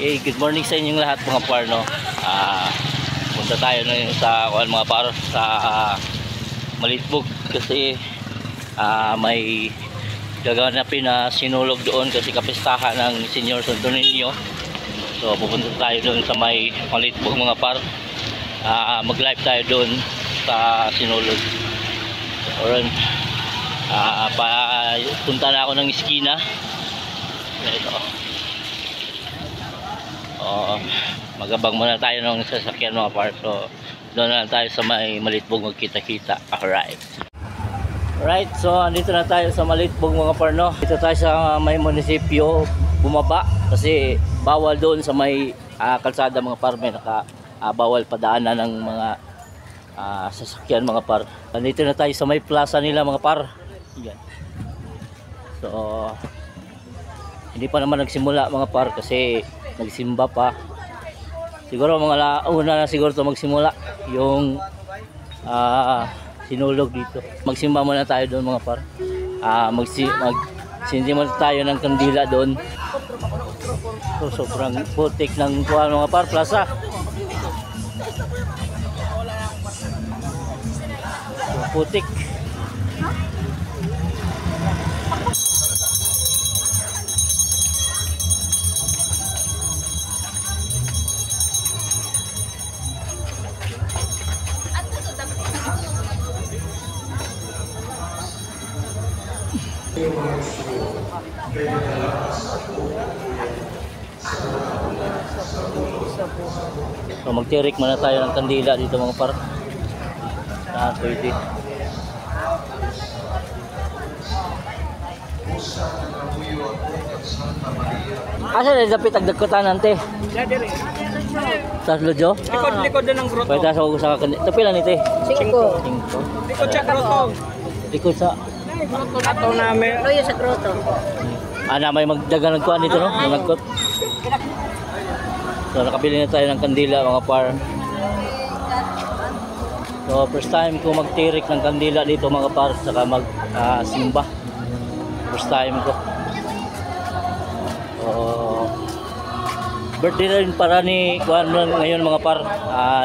Okay, good morning sa inyong lahat mga par, no. Punta tayo na sa mga par sa Malitbog kasi may gaganapin na sinulog doon kasi kapistahan ng Senior Santo Niño. So pupunta tayo doon sa may Malitbog mga par. Mag-live tayo doon sa sinulog. Oran, punta na ako ng iskina. Ito. Magabang muna tayo ng sasakyan mga par. So doon na tayo sa may Malitbog magkita-kita. Alright. Alright, so andito na tayo sa Malitbog mga par, no. Dito tayo sa may munisipyo bumaba kasi bawal doon sa may kalsada mga par. May bawal padaanan ng mga sasakyan mga par. Andito na tayo sa may plaza nila mga par. Yan. So hindi pa naman nagsimula mga par kasi nagsimba pa. Siguro mga una na siguro to magsimula yung sinulog dito. Magsimba muna tayo doon mga par. Sindi muna tayo ng kandila doon. So sobrang putik ng mga par plaza. Putik. So magtirik muna tayo ng kandila dito mga par. Pwede. Asa na dapat agdagkutan nante? Sa Lojo? Likod na ng grotto. Pwede sa kandila. Ito pila nite? 5. Likod sa grotto. Likod sa Ato namin. Loyo sa grotto. May magdagan nagkuhan dito, no? Nagkot. So nakabili na tayo ng kandila mga par. So first time ko magtirik ng kandila dito mga par, saka simba. First time ko. Birthday na rin para ni kuhan ngayon mga par,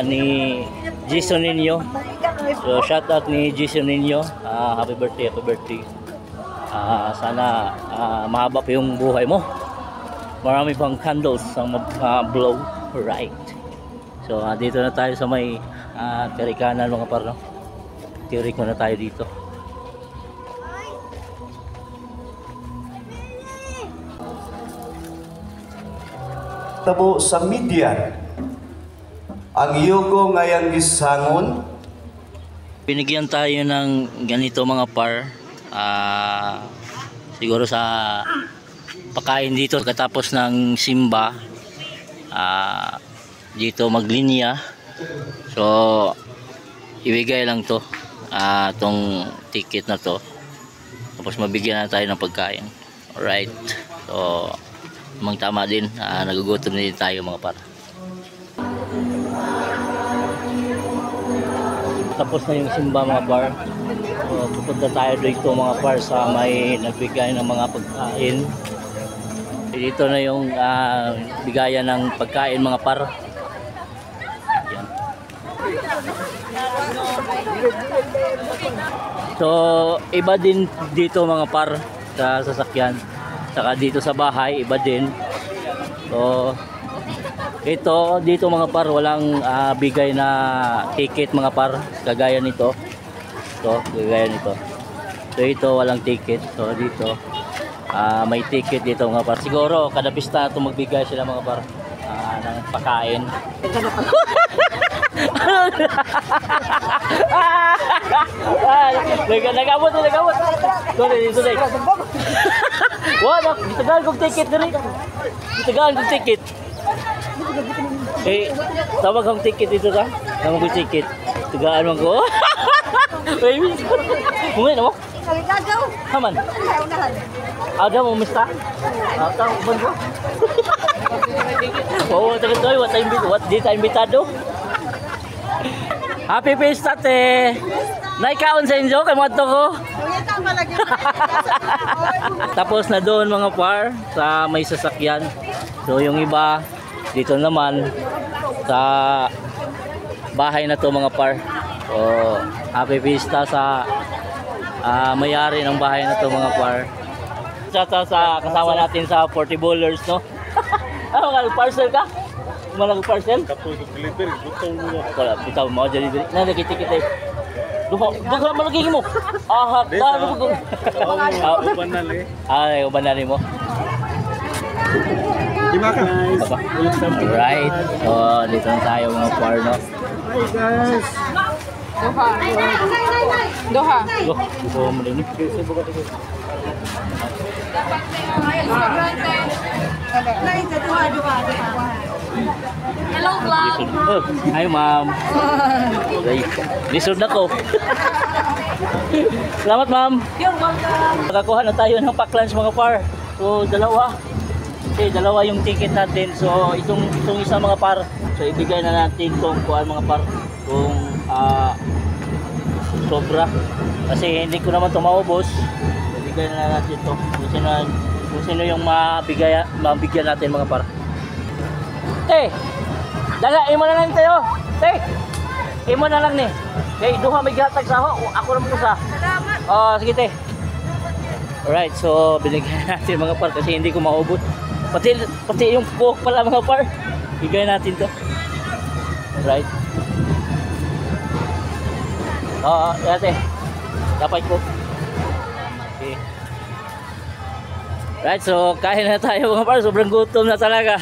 ni Jason Niño. So shout out ni Jason Niño. Happy birthday. Sana mahaba pa yung buhay mo. Marami pang candles ang blow. Right. So dito na tayo sa may Tirikanan mga par, no? Tirik muna tayo dito. Tabo sa media ang yugo ngayang gisangon. Binigyan tayo ng ganito mga par, siguro sa pakain dito katapos ng simba, dito maglinya. So ibigay lang to, tong ticket na to, tapos mabigyan na tayo ng pagkain. Alright, so tama din, nagugutom din tayo mga par. Tapos na yung simba mga par. So pupunta tayo dito mga par sa may nagbigay ng mga pagkain. Dito na yung bigayan ng pagkain mga par. Yan. So iba din dito mga par sa sasakyan, saka dito sa bahay iba din. So ito dito mga par walang bigay na ticket mga par, kagaya nito. So ito walang ticket. So dito may ticket dito mga par. Siguro kada pista ito magbigay sila mga par ng pagkain. Nagamot. Sorry. Wala, ditagaan kong ticket na rin. Tawag kong ticket dito ta. Tawag kong ticket. Tigaan mo ko. Mungkin mo? Haman. Ada mo mista? Tahu pun ko. Oh, tayo what di tayo imbitado. Happy Fiesta te. Naikaon sa inyo kay madto ko. Tapos na doon mga par sa may sasakyan. So yung iba dito naman sa bahay na to mga par. So, happy Vista sa may-ari ng bahay na to mga par. Sa kasama natin sa 40 bowlers, no? Ano ka, parcel ka? Malang parcel? Tapos delivery, butong mo. Wala, bitaw mo delivery. Nakikita eh. Duha malagi mo. Ahak na mo. Ubanan eh. Ay, ubanan mo. Diba guys? Alright. So, dito na tayo mga par, no? Hi guys. Doha. Gusto mo din. Hello vlog. Hi ma'am. Lisod na ko. Salamat ma'am. You're welcome. Nakakuha na tayo ng pack lunch mga par. So dalawa. Okay, dalawa yung ticket natin. So itong isa mga par. So ibigay na natin tong kuan mga par. Kung sobra. Kasi hindi ko naman ito maubos. Ibigay na natin ito. Kung sino yung mabigyan natin mga par. Dala, imo na lang tayo. Imo na lang ni. Okay, duha may gatag sa ako. Ako naman sa. Salamat. Oh, sige te. Alright, so binigyan natin mga par kasi hindi ko maubos. Pati yung coke pala mga par. Bigay natin to. Alright. Ate. Dapat ko. Okay. Right, so kain na tayo mga par. Sobrang gutom na talaga.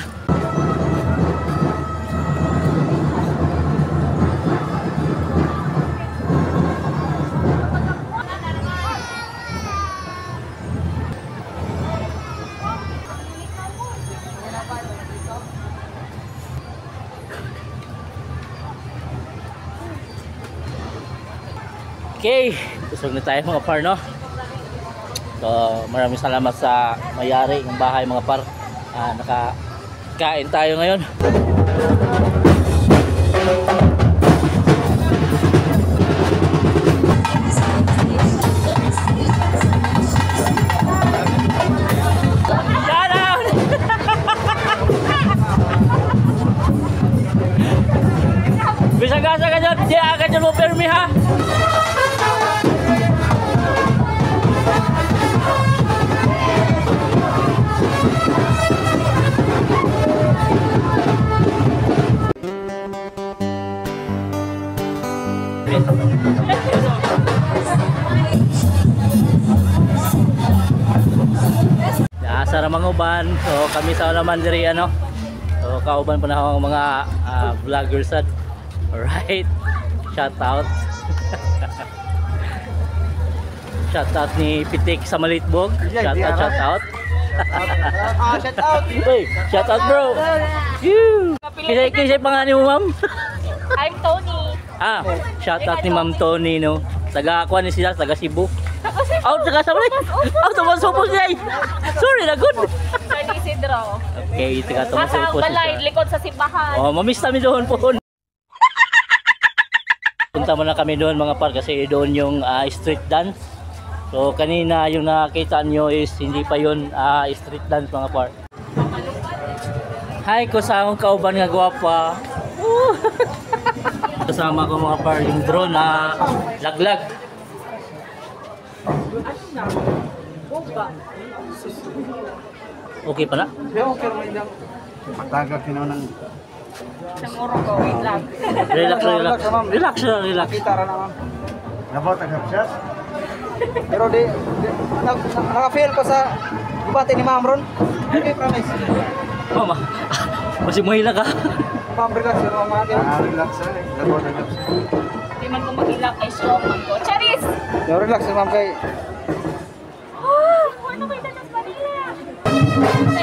Okay, busog na tayo mga par, no? So, maraming salamat sa may-ari ng bahay mga par. Nakakain tayo ngayon. Shout out! Bisa-gasa ka dyan, di agad dyan mo permi ha? Sa Ramanguban, so kami sa Lamandiri, ano, so kauban pa na ako mga vloggers. Alright, shout out. Shout out ni Pitik sa Malitbog. Shout out. Shout out. Hey, shout out bro. Kisay pangalan mo ma'am? I'm Tony. Shout out ni Ma'am Tony, no. Taga ako ni sila, taga Cebu. Taga Sabay. Tumasupos niya. Sorry na good. San Isidro. Okay, taga Nasa tumasupos balay, siya. likod sa simbahan. Oh, mamiss kami doon po. Punta muna kami doon mga par kasi doon yung street dance. So kanina yung nakita nyo is hindi pa yun street dance mga par. Hi, kusang kauban nga gwapa. Kasama ko mga par yung drone na laglag. Okay pa na? Matagag kinaw ng Namuro ko, wait lang. Relax. kitara naman. Nabot ang shot. Pero naka-fail ko sa bubate ni Ma'am Ron. Okay, promise. Mama, masih mahila ka. Ma'am, relax yun, Ma'am. Relax eh. Nabot ang shot. Hindi man ko mag-ilak ay slow man ko. Charis! Relax yun, Ma'am, kay Ano kayo dalas Manila? ¡Viva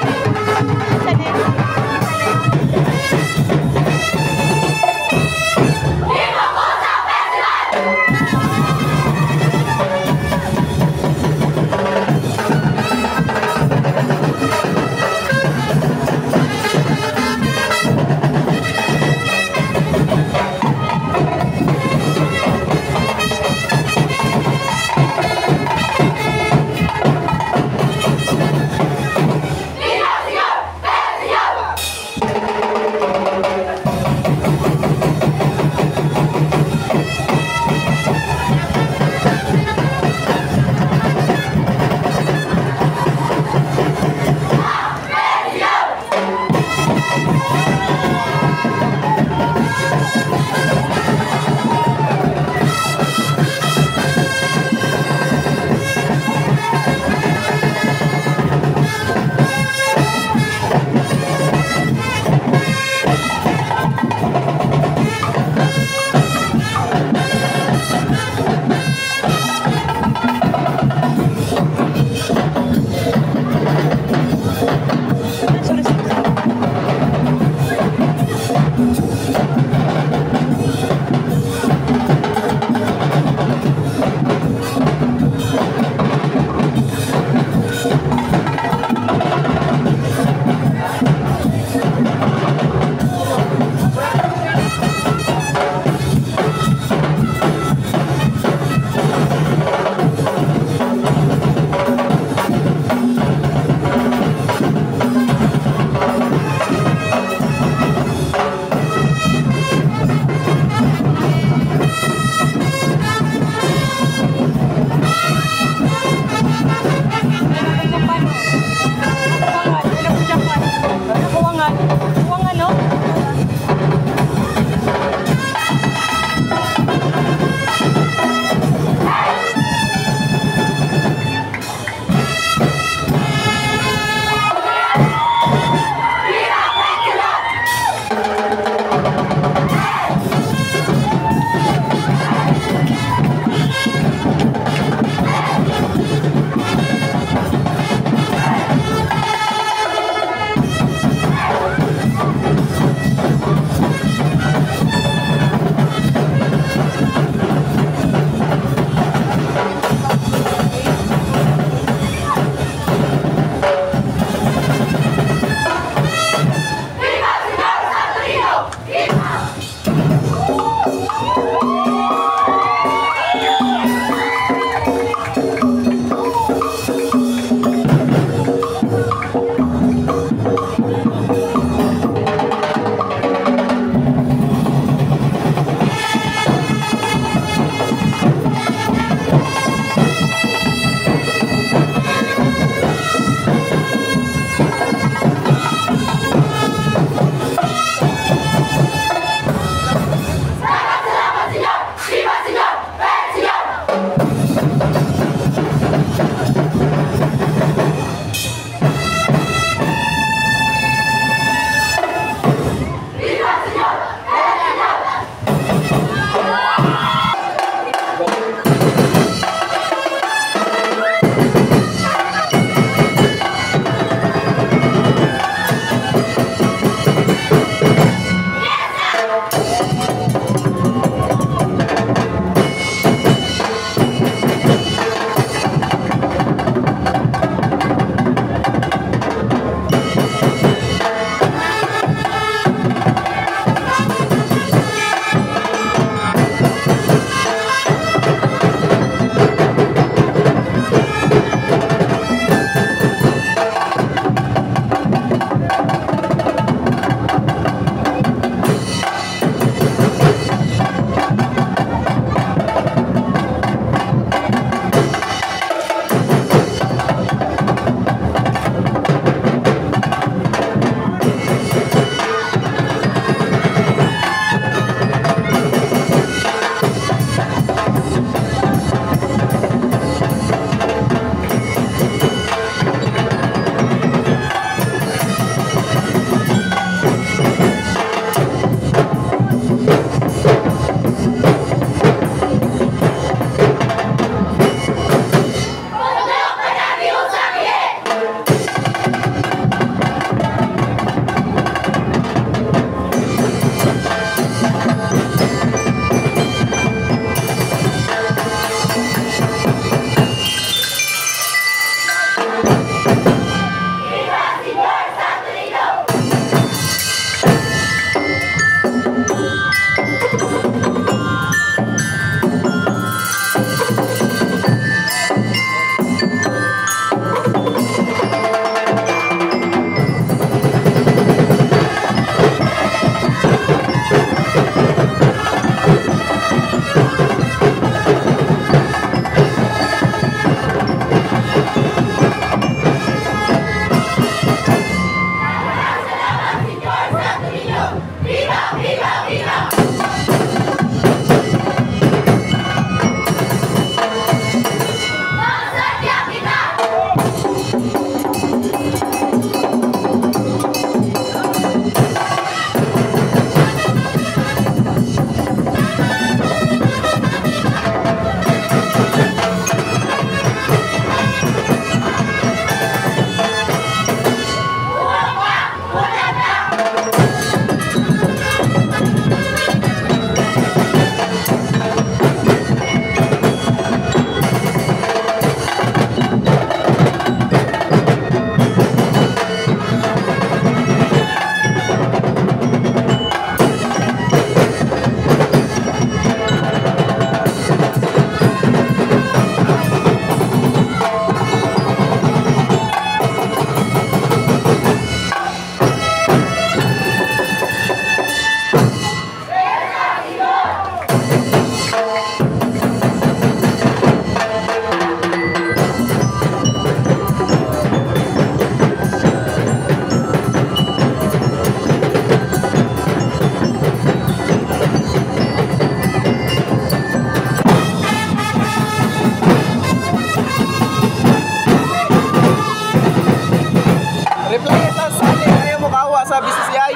sa atin, ayaw mo kawa sa BCCI.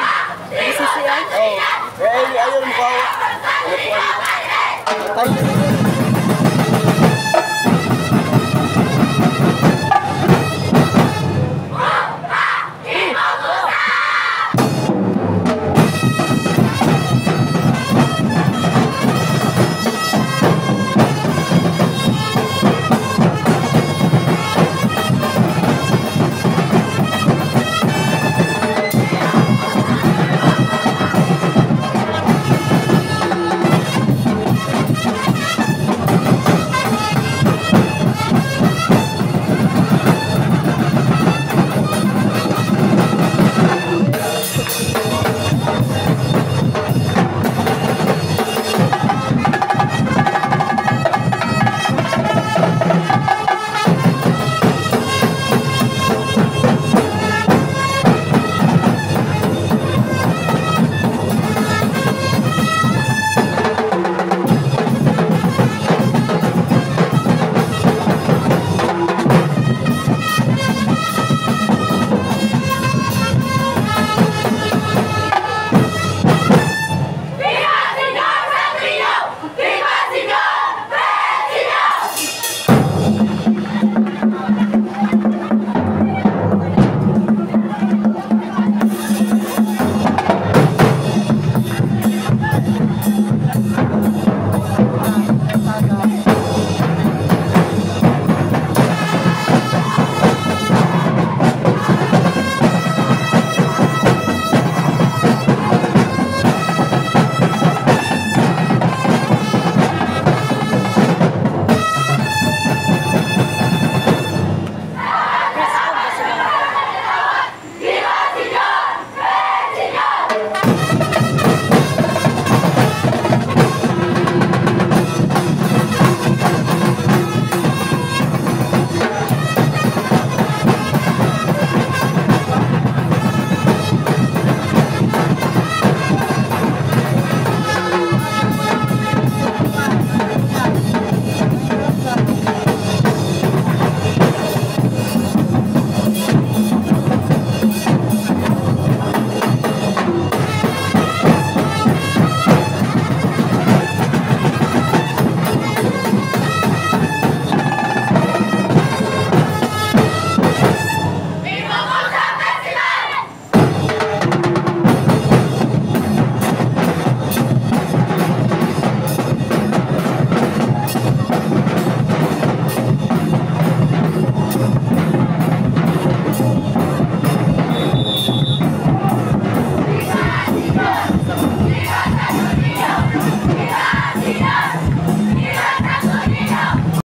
BCCI? Oo. Ayaw mo kawa. Ano po?